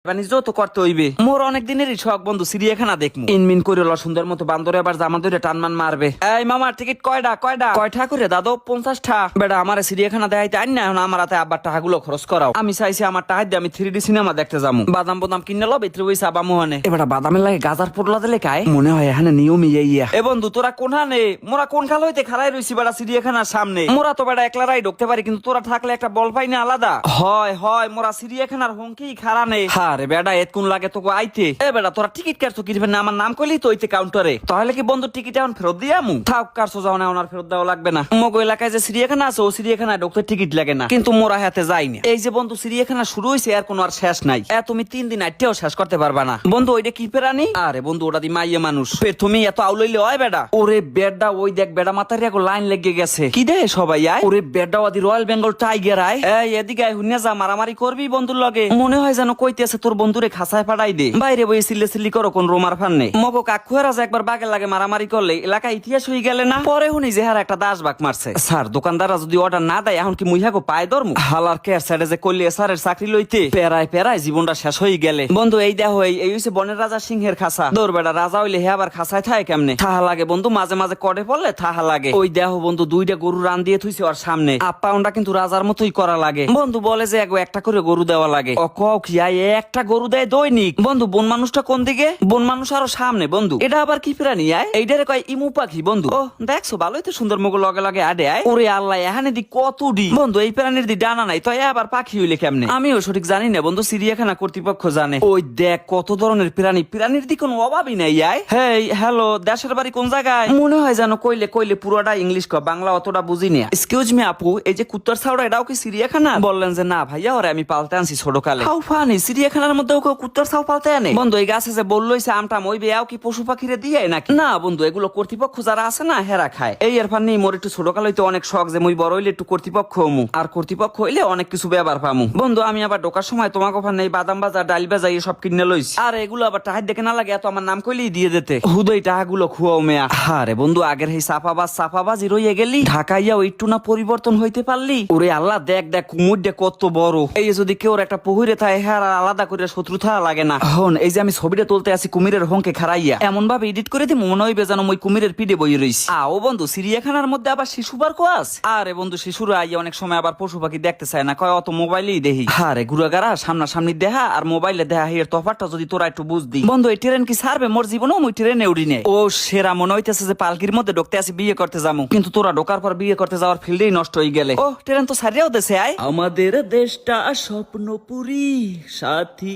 বাণিজ্য তো করতে হইবে। মোর অনেক দিনেরই শখ বন্ধু সিরিয়াখানা দেখমু। ইনমিন করে সুন্দর মতো বান্দরে আবার জামা ধরে টানমান মারবে। এই মামা টিকিট কয়টা করে দাদু? 50টা। বেটা আমার সিরিয়াখানা দেখাইতে আইন না, এখন আমার হাতে আব্বার টাকাগুলো খরচ করাও। আমি চাইছি আমার টাকা দিয়ে আমি 3D সিনেমা দেখতে যাবো। বাদাম বাদাম কিনে লো ভিতরে বইসা আবা মোহনে। এবার বাদামের লাগে গাজার পোটলা দিলে কায় মনে হয় এখানে নিয়মই ইয়া। এ বন্ধু তোরা কোনখানে? মোরা কোন খাল হইতে খাড়াই রইছি বেটা সিরিয়াখানার সামনে। মোরা তো বেটা একলারাই ঢুকতে পারি, কিন্তু তোরা থাকলে একটা বল পাই না আলাদা। হয় মোরা সিরিয়াখানার হুমকি খাড়া নেই। আরে বেটা এত কোন লাগে তোকে আইতে? এ বেটা তোরা টিকিট কাটছো কিরবে না? আমার নাম কইলি তো ওইতে কাউন্টারে। তাহলে কি বন্ধু টিকিট এখন ফেরত দিয়ে আমু? থাক কাটছো যাও না, ওনার ফেরত দেওয়া লাগবে না। মগো এলাকায় যে সিরিয়াখানা আছে ও সিরিয়াখানায় ঢুকতে টিকিট লাগে না, কিন্তু মোরা হাতে যাইনি। এই যে বন্ধু সিরিয়াখানা শুরু হইছে আর কোনো আর শেষ নাই। তুমি 3 দিন আইটেও শেষ করতে পারবা না বন্ধু। ওইটা কি প্রাণী? আরে বন্ধু ওটা দি মাইয়া মানুষ। তুমি এত আউলাইলে হয় বেটা? ওরে বেডা ওই দেখ বেডা মাথার এক লাইন লেগে গেছে। কি দে সবাই আয়? ওরে বেডা ওদি রয়্যাল বেঙ্গল টাইগার আয়। এই এদিকে আয়, হুনিয়া যা মারামারি করবি বন্ধুর লগে। মনে হয় যেন কইতেছে তোর বন্ধুরে খাসায় ফাড়াই দে। বাইরে বই সিল্লি করো কোন রোমার ফান্নে। মগো কাকুয়ারা যে একবার বাগের লাগে মারামারি করলে এলাকা ইতিহাস হয়ে গেলে না? পরে হুনি যে হার একটা দাস বাক মারছে। স্যার দোকানদাররা যদি অর্ডার না দেয় এখন কি মুইহাগো পায় ধরমু? হালার কেয়ার সাইডে যে কইলে স্যারের চাকরি লইতে পেরায় জীবনটা শেষ হয়ে গেলে। বন্ধু এই দেখো এই হইছে বনের রাজা সিংহের খাসা। দৌড় বেটা রাজা হইলে হে আবার খাসায় থাকে কেমনে? থাহা লাগে বন্ধু, মাঝে মাঝে কটে পড়লে থাহা লাগে। ওই দেখো বন্ধু দুইটা গরু রান দিয়ে থুইছে ওর সামনে। আপ্পাউন্ডা কিন্তু রাজার মতোই করা লাগে। বন্ধু বলে যে একটা করে গরু দেওয়া লাগে। ও ক কি একটা গরু দেয় দৈনিক। বন্ধু বন মানুষটা কোন দিকে? বন মানুষ আরো সামনে বন্ধু। এটা আবার কি প্রাণী আয়? এইটারে কয় ইমু পাখি বন্ধু। ও দেখছো ভালোই তো সুন্দর মুখ লগে আডে আয়। ওরে আল্লাহ এখানে দি কত ডি বন্ধু, এই প্রাণীর দি ডানা নাই তো আবার পাখি হইলে কেমনে? আমিও সঠিক জানি না বন্ধু, সিরিয়াখানা কর্তৃপক্ষ জানে। ওই দেখ কত ধরনের প্রাণীর দি কোনো অভাবই নাই আয়। হেই হ্যালো, দেশের বাড়ি কোন জায়গায়? মনে হয় জানো কইলে পুরোটা ইংলিশ কয়, বাংলা অতটা বুঝি না। এক্সকিউজ মি আপু, এই যে কুত্তার ছাউড়া এটাও কি সিরিয়াখানা? বললেন যে না ভাইয়া ওরে আমি পালতে আনছি ছোটকালে। হাউ ফানি, সিরিয়াখানার মধ্যে ওকে কুত্তার ছাউ পালতে আনে? বন্ধু এই গাছে যে বললইছে আমটা মই বেয়াও কি পশু পাখিরে দিয়ে নাকি? না বন্ধু এগুলো কর্তৃপক্ষ যারা আছে না হেরা খায়। এই এর ফানি মোর একটু ছোটকাল হইতে অনেক শখ যে মই বড় হইলে একটু কর্তৃপক্ষ হমু, আর কর্তৃপক্ষ হইলে অনেক কিছু ব্যবহার পামু। বন্ধু আমি আবার ঢোকার সময় তোমাকে ওখানে বাদাম বাজার ডাল বাজা সব কিনে লইছি। আর এগুলো আবার টাহার দেখে না লাগে এত আমার নাম কইলেই দিয়ে দিতে। হুদই টাহাগুলো খুয়াও মেয়া। আরে বন্ধু আগের এই সাফাবাজি রইয়ে গেলি, ঢাকাইয়া একটু না পরিবর্তন হইতে পারলি? ওরে আল্লাহ দেখ কুমুরটা কত বড়। এই যদি কেউ একটা পুহুরে থাকে হ্যাঁ আলাদা করে শত্রুতা লাগে না। হন এই যে আমি ছবিটা তুলতে আসি কুমিরের হংকে খারাইয়া এমন ভাবে এডিট করে দি মনে হইবে যেন মই কুমিরের পিঠে বই রইছি। ও বন্ধু সিরিয়াখানার মধ্যে আবার শিশু পার্ক আছে। আরে বন্ধু শিশুরা আইয়া অনেক সময় আবার পশু পাখি দেখতে চায় না, কয় অত মোবাইলেই দেখি। আরে ঘুরাগারা সামনাসামনি দেখা আর মোবাইলে দেখা এর তফাৎটা যদি তোরা একটু বুঝদি। বন্ধু এই ট্রেন কি ছাড়বে? মোর জীবনেও মই ট্রেনে উড়ি নেই। ও সেরা মনে হইতেছে যে পালকির মধ্যে ঢুকতে আসি বিয়ে করতে যাবো, কিন্তু তোরা ঢোকার পর বিয়ে করতে যাওয়ার ফিল্ডেই নষ্ট হয়ে গেলে। ও ট্রেন তো ছাড়িয়াও দেশে আয়। আমাদের দেশটা স্বপ্নপুরী সাথী